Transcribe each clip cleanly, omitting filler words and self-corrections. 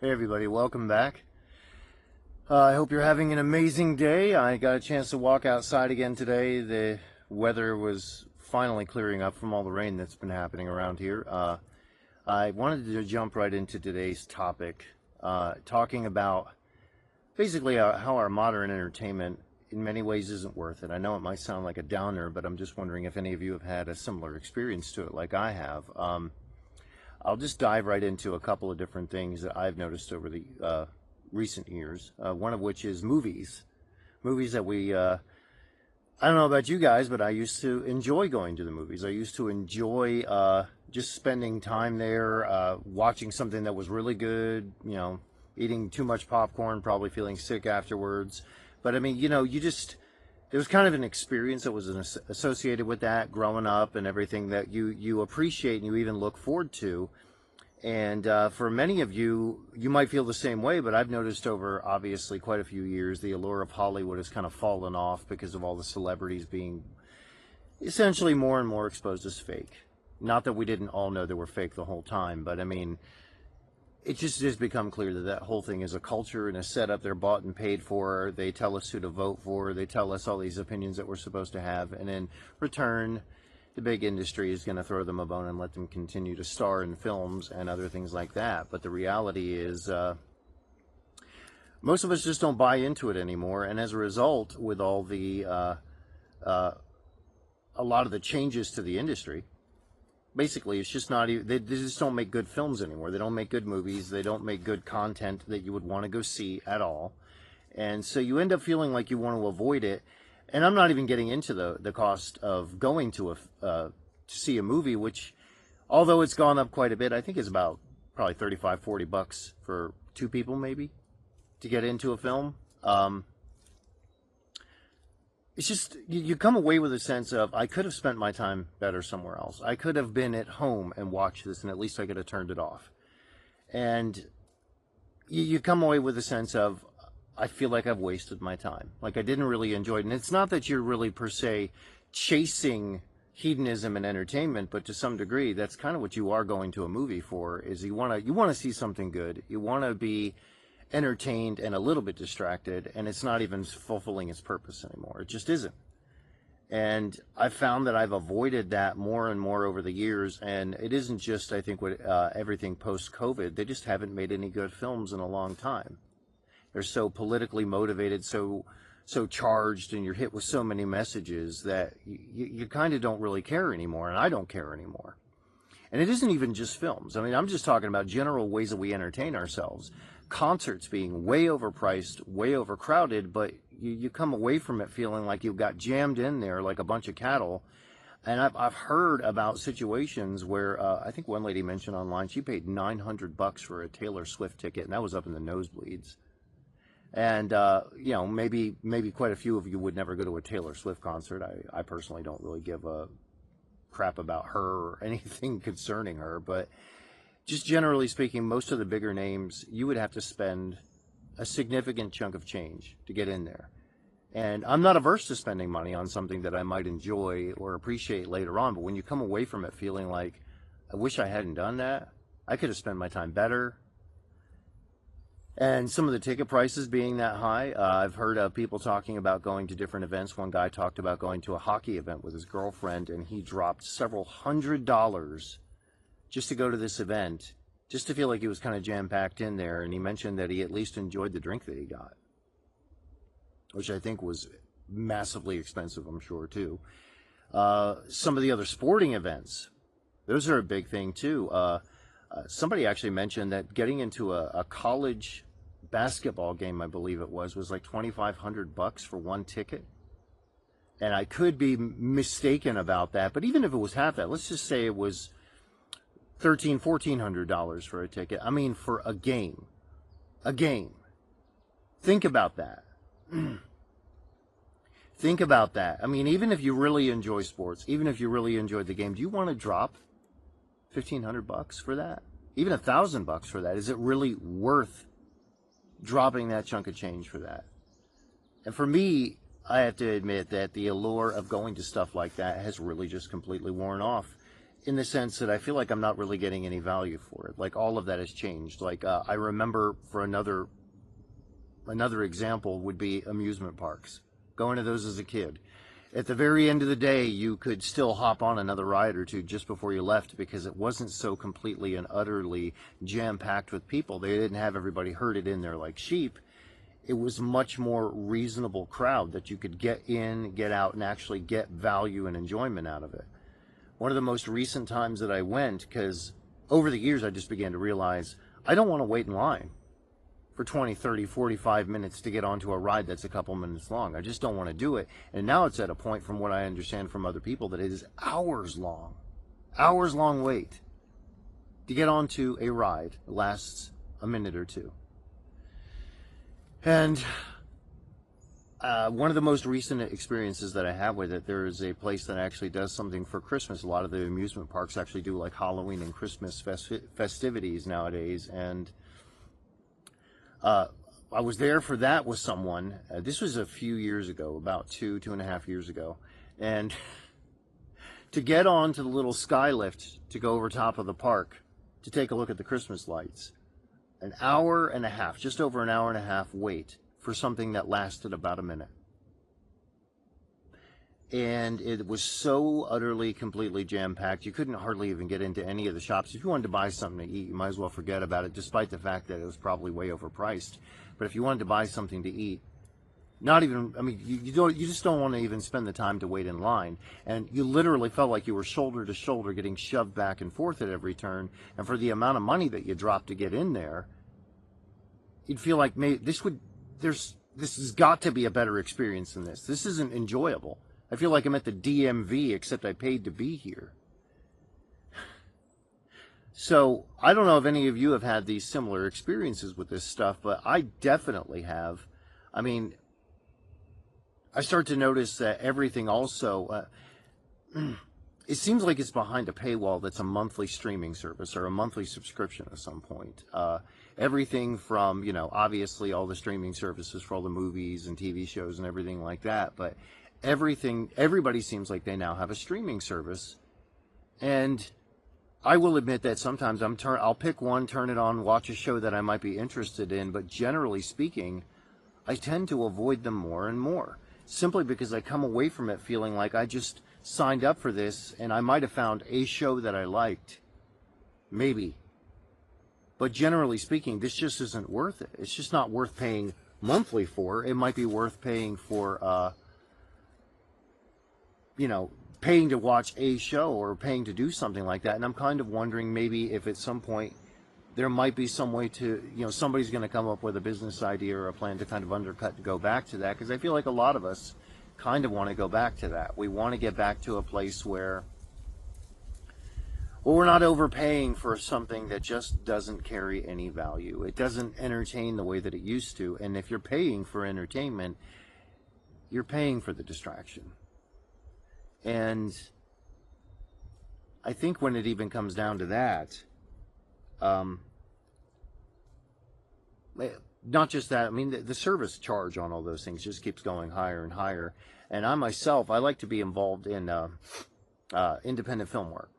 Hey everybody, welcome back. I hope you're having an amazing day. I got a chance to walk outside again today. The weather was finally clearing up from all the rain that's been happening around here. I wanted to jump right into today's topic, talking about basically how our modern entertainment in many ways isn't worth it. I know it might sound like a downer, but I'm just wondering if any of you have had a similar experience to it like I have. I'll just dive right into a couple of different things that I've noticed over the recent years, one of which is movies. Movies that I don't know about you guys, but I used to enjoy going to the movies. I used to enjoy just spending time there, watching something that was really good, eating too much popcorn, probably feeling sick afterwards. But I mean, there was kind of an experience that was associated with that growing up and everything that you appreciate and you even look forward to. And for many of you, you might feel the same way, but I've noticed over obviously quite a few years, the allure of Hollywood has kind of fallen off because of all the celebrities being essentially more and more exposed as fake. Not that we didn't all know they were fake the whole time, but I mean, it just has become clear that that whole thing is a culture and a setup. They're bought and paid for. They tell us who to vote for. They tell us all these opinions that we're supposed to have. And in return, the big industry is going to throw them a bone and let them continue to star in films and other things like that. But the reality is most of us just don't buy into it anymore. And as a result, with all the a lot of the changes to the industry, basically, it's just not even, they just don't make good films anymore. They don't make good movies. They don't make good content that you would want to go see at all. And so you end up feeling like you want to avoid it. And I'm not even getting into the cost of going to see a movie, which, although it's gone up quite a bit, I think is about probably $35-40 for two people maybe to get into a film. It's just, you come away with a sense of, I could have spent my time better somewhere else. I could have been at home and watched this, and at least I could have turned it off. And you come away with a sense of, I feel like I've wasted my time. Like I didn't really enjoy it. And it's not that you're really, per se, chasing hedonism and entertainment, but to some degree, that's kind of what you are going to a movie for, is you want to see something good. You want to be entertained and a little bit distracted, and it's not even fulfilling its purpose anymore. It just isn't. And I've found that I've avoided that more and more over the years, and it isn't just, I think, with everything post-COVID. They just haven't made any good films in a long time. They're so politically motivated, so charged, and you're hit with so many messages that you kind of don't really care anymore, and I don't care anymore. And it isn't even just films. I mean, I'm just talking about general ways that we entertain ourselves. Concerts being way overpriced, way overcrowded, but you come away from it feeling like you got jammed in there like a bunch of cattle. And I've heard about situations where I think one lady mentioned online she paid $900 for a Taylor Swift ticket, and that was up in the nosebleeds. And maybe quite a few of you would never go to a Taylor Swift concert. I personally don't really give a crap about her or anything concerning her, but just generally speaking, most of the bigger names, you would have to spend a significant chunk of change to get in there. And I'm not averse to spending money on something that I might enjoy or appreciate later on, but when you come away from it feeling like, I wish I hadn't done that, I could have spent my time better. And some of the ticket prices being that high, I've heard of people talking about going to different events. One guy talked about going to a hockey event with his girlfriend, and he dropped several $100s just to go to this event, just to feel like he was kind of jam-packed in there. And he mentioned that he at least enjoyed the drink that he got, which I think was massively expensive, I'm sure, too. Some of the other sporting events, those are a big thing, too. Somebody actually mentioned that getting into a college basketball game, I believe it was like $2,500 for one ticket. And I could be mistaken about that, but even if it was half that, let's just say it was $1,400 for a ticket. I mean, for a game. Think about that. Think about that. I mean, even if you really enjoy sports, even if you really enjoy the game, do you want to drop $1,500 for that? Even $1,000 for that? Is it really worth dropping that chunk of change for that? And for me, I have to admit that the allure of going to stuff like that has really just completely worn off. in the sense that I feel like I'm not really getting any value for it. Like all of that has changed. Like I remember, for another example would be amusement parks. Going to those as a kid. At the very end of the day, you could still hop on another ride or two just before you left because it wasn't so completely and utterly jam-packed with people. They didn't have everybody herded in there like sheep. It was much more reasonable crowd that you could get in, get out, and actually get value and enjoyment out of it. One of the most recent times that I went, because over the years I just began to realize I don't want to wait in line for 20, 30, 45 minutes to get onto a ride that's a couple minutes long. I just don't want to do it. And now it's at a point, from what I understand from other people, that it is hours long wait to get onto a ride that lasts a minute or two. And one of the most recent experiences that I have with it, there is a place that actually does something for Christmas. A lot of the amusement parks actually do like Halloween and Christmas festivities nowadays. And I was there for that with someone. This was a few years ago, about 2.5 years ago. And to get onto the little sky lift to go over top of the park to take a look at the Christmas lights, an hour and a half, just over an hour and a half wait for something that lasted about a minute. And it was so utterly, completely jam-packed, you couldn't hardly even get into any of the shops. If you wanted to buy something to eat, you might as well forget about it, despite the fact that it was probably way overpriced. But if you wanted to buy something to eat, not even, I mean, you just don't want to even spend the time to wait in line. And you literally felt like you were shoulder to shoulder getting shoved back and forth at every turn. And for the amount of money that you dropped to get in there, you'd feel like maybe this has got to be a better experience than this. This isn't enjoyable. I feel like I'm at the DMV, except I paid to be here. So I don't know if any of you have had these similar experiences with this stuff, but I definitely have. I mean, I start to notice that everything also, it seems like it's behind a paywall that's a monthly streaming service or a monthly subscription at some point. Everything from, obviously all the streaming services for all the movies and TV shows and everything like that, but everybody seems like they now have a streaming service. And I will admit that sometimes I'll pick one, turn it on, watch a show that I might be interested in, but generally speaking, I tend to avoid them more and more, simply because I come away from it feeling like I just signed up for this and I might have found a show that I liked. Maybe. But generally speaking, this just isn't worth it. It's just not worth paying monthly for. It might be worth paying for, paying to watch a show or paying to do something like that. And I'm kind of wondering maybe if at some point there might be some way to, somebody's going to come up with a business idea or a plan to kind of undercut to go back to that. Because I feel like a lot of us kind of want to go back to that. We want to get back to a place where we're not overpaying for something that just doesn't carry any value. It doesn't entertain the way that it used to. And if you're paying for entertainment, you're paying for the distraction. And I think when it even comes down to that, not just that, I mean, the service charge on all those things just keeps going higher and higher. And I myself, I like to be involved in independent film work.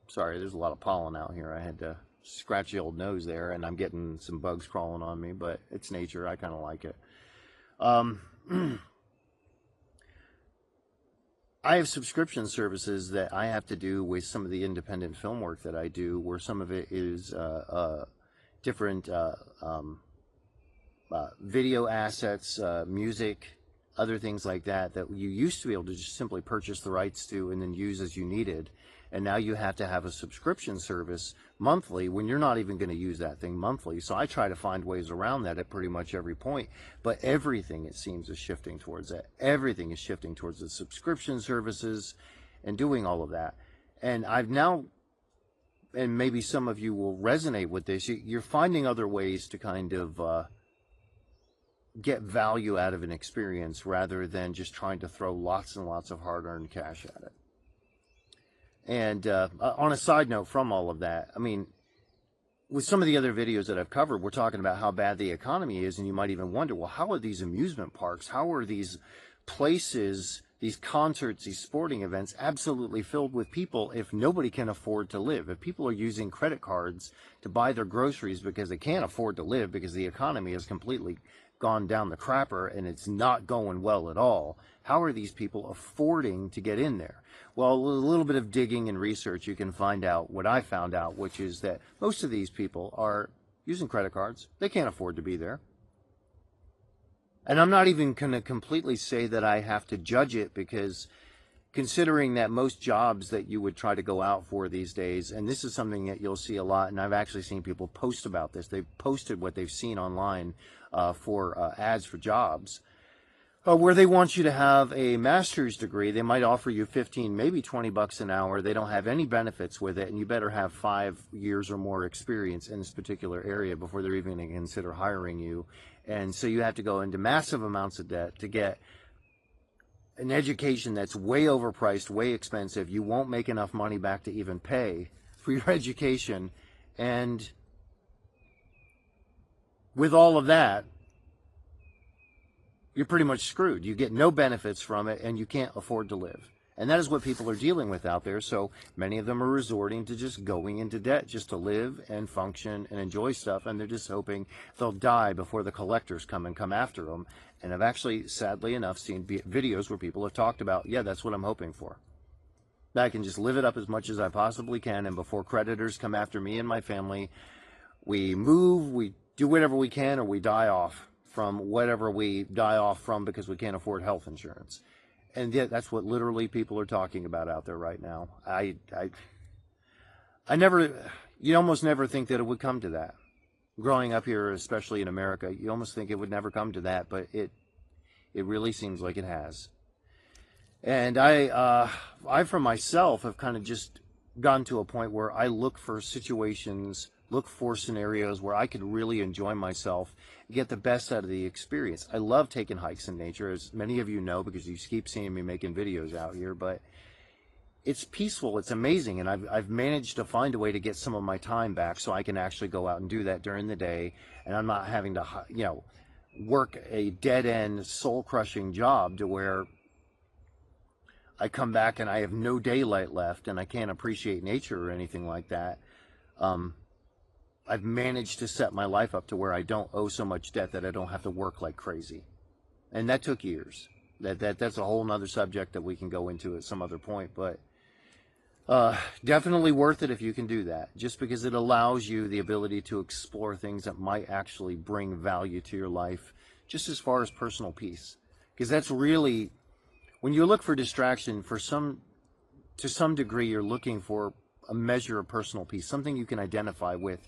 Sorry, there's a lot of pollen out here. I had to scratch the old nose there, and I'm getting some bugs crawling on me, but it's nature. I kind of like it. I have subscription services that I have to do with some of the independent film work that I do, where some of it is different video assets, music, other things like that you used to be able to just simply purchase the rights to and then use as you needed. And now you have to have a subscription service monthly when you're not even going to use that thing monthly. So I try to find ways around that at pretty much every point. But everything, it seems, is shifting towards that. Everything is shifting towards the subscription services and doing all of that. And I've now, and maybe some of you will resonate with this, you're finding other ways to kind of get value out of an experience rather than just trying to throw lots and lots of hard-earned cash at it. And on a side note from all of that, I mean, with some of the other videos that I've covered, we're talking about how bad the economy is, and you might even wonder, well, how are these amusement parks, how are these places, these concerts, these sporting events, absolutely filled with people if nobody can afford to live. If people are using credit cards to buy their groceries because they can't afford to live because the economy has completely gone down the crapper and it's not going well at all, how are these people affording to get in there? Well, with a little bit of digging and research, you can find out what I found out, which is that most of these people are using credit cards. They can't afford to be there. And I'm not even going to completely say that I have to judge it, because considering that most jobs that you would try to go out for these days, and this is something that you'll see a lot, and I've actually seen people post about this. They've posted what they've seen online for ads for jobs, where they want you to have a master's degree. They might offer you 15, maybe $20 an hour. They don't have any benefits with it, and you better have 5 years or more experience in this particular area before they're even going to consider hiring you. And so you have to go into massive amounts of debt to get an education that's way overpriced, way expensive. You won't make enough money back to even pay for your education. And with all of that, you're pretty much screwed. You get no benefits from it, and you can't afford to live. And that is what people are dealing with out there. So many of them are resorting to just going into debt just to live and function and enjoy stuff. And they're just hoping they'll die before the collectors come after them. And I've actually, sadly enough, seen videos where people have talked about, yeah, that's what I'm hoping for. That I can just live it up as much as I possibly can. And before creditors come after me and my family, we move, we do whatever we can, or we die off from whatever we die off from because we can't afford health insurance. And yet, that's what literally people are talking about out there right now. I never, you almost never think that it would come to that. Growing up here, especially in America, you almost think it would never come to that, but it really seems like it has. And I for myself have kind of just gotten to a point where I look for situations, look for scenarios where I could really enjoy myself, get the best out of the experience. I love taking hikes in nature, as many of you know, because you keep seeing me making videos out here, but it's peaceful, it's amazing, and I've managed to find a way to get some of my time back so I can actually go out and do that during the day, and I'm not having to, work a dead-end, soul-crushing job to where I come back and I have no daylight left and I can't appreciate nature or anything like that. I've managed to set my life up to where I don't owe so much debt that I don't have to work like crazy. And that took years. That's a whole nother subject that we can go into at some other point. But definitely worth it if you can do that. Just because it allows you the ability to explore things that might actually bring value to your life, just as far as personal peace. Because that's really, when you look for distraction, to some degree, you're looking for a measure of personal peace, something you can identify with.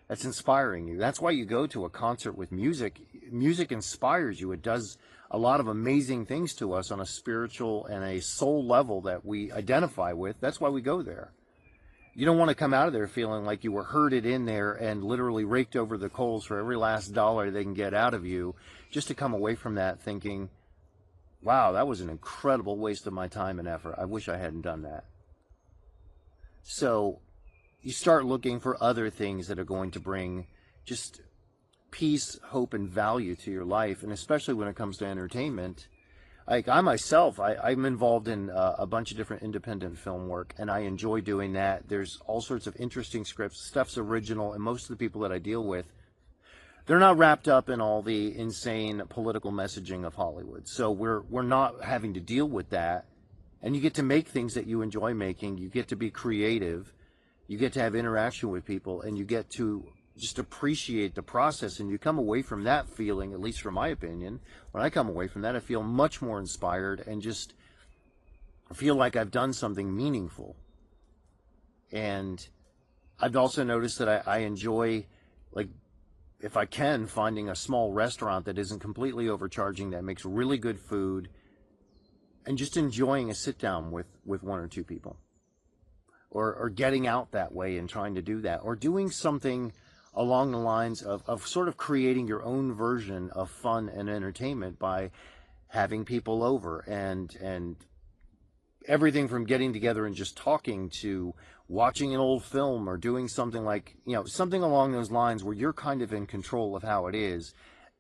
That's inspiring you. That's why you go to a concert with music. Music inspires you. It does a lot of amazing things to us on a spiritual and a soul level that we identify with. That's why we go there. You don't want to come out of there feeling like you were herded in there and literally raked over the coals for every last dollar they can get out of you, just to come away from that thinking, wow, that was an incredible waste of my time and effort. I wish I hadn't done that. So you start looking for other things that are going to bring just peace, hope, and value to your life. And especially when it comes to entertainment, like I myself, I'm involved in a bunch of different independent film work, and I enjoy doing that. There's all sorts of interesting scripts. Stuff's original, and most of the people that I deal with, they're not wrapped up in all the insane political messaging of Hollywood. So we're not having to deal with that. And you get to make things that you enjoy making. You get to be creative. You get to have interaction with people, and you get to just appreciate the process. And you come away from that feeling, at least from my opinion, when I come away from that, I feel much more inspired and just feel like I've done something meaningful. And I've also noticed that I enjoy, like, if I can, finding a small restaurant that isn't completely overcharging, that makes really good food, and just enjoying a sit down with one or two people. Or getting out that way and trying to do that, or doing something along the lines of sort of creating your own version of fun and entertainment by having people over, and everything from getting together and just talking to watching an old film, or doing something like, something along those lines where you're kind of in control of how it is,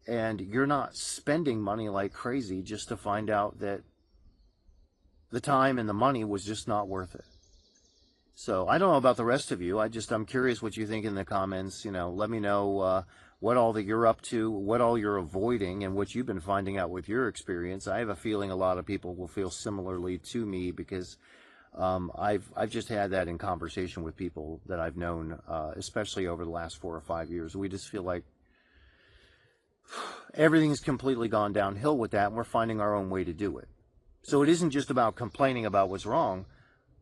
and you're not spending money like crazy just to find out that the time and the money was just not worth it. So I don't know about the rest of you. I'm curious what you think in the comments. Let me know what all that you're up to, what all you're avoiding, and what you've been finding out with your experience. I have a feeling a lot of people will feel similarly to me because I've just had that in conversation with people that I've known, especially over the last 4 or 5 years. We just feel like everything's completely gone downhill with that, and we're finding our own way to do it. So it isn't just about complaining about what's wrong.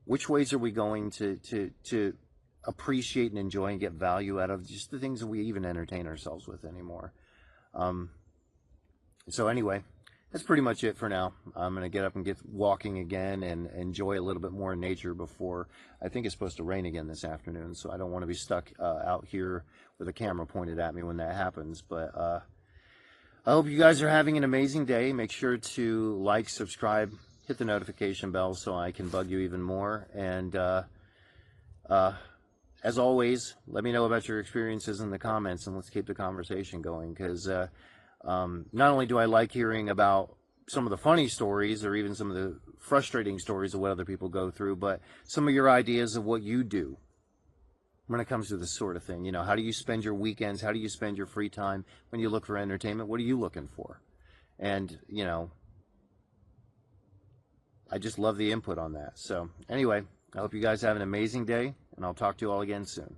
Which ways are we going to appreciate and enjoy and get value out of just the things that we even entertain ourselves with anymore? So anyway, that's pretty much it for now. I'm going to get up and get walking again and enjoy a little bit more in nature before, I think it's supposed to rain again this afternoon, so I don't want to be stuck out here with a camera pointed at me when that happens. But I hope you guys are having an amazing day. Make sure to like, subscribe, hit the notification bell so I can bug you even more. And as always, let me know about your experiences in the comments, and let's keep the conversation going, because not only do I like hearing about some of the funny stories or even some of the frustrating stories of what other people go through, but some of your ideas of what you do when it comes to this sort of thing. How do you spend your weekends? How do you spend your free time when you look for entertainment? What are you looking for? And, I just love the input on that. So anyway, I hope you guys have an amazing day, and I'll talk to you all again soon.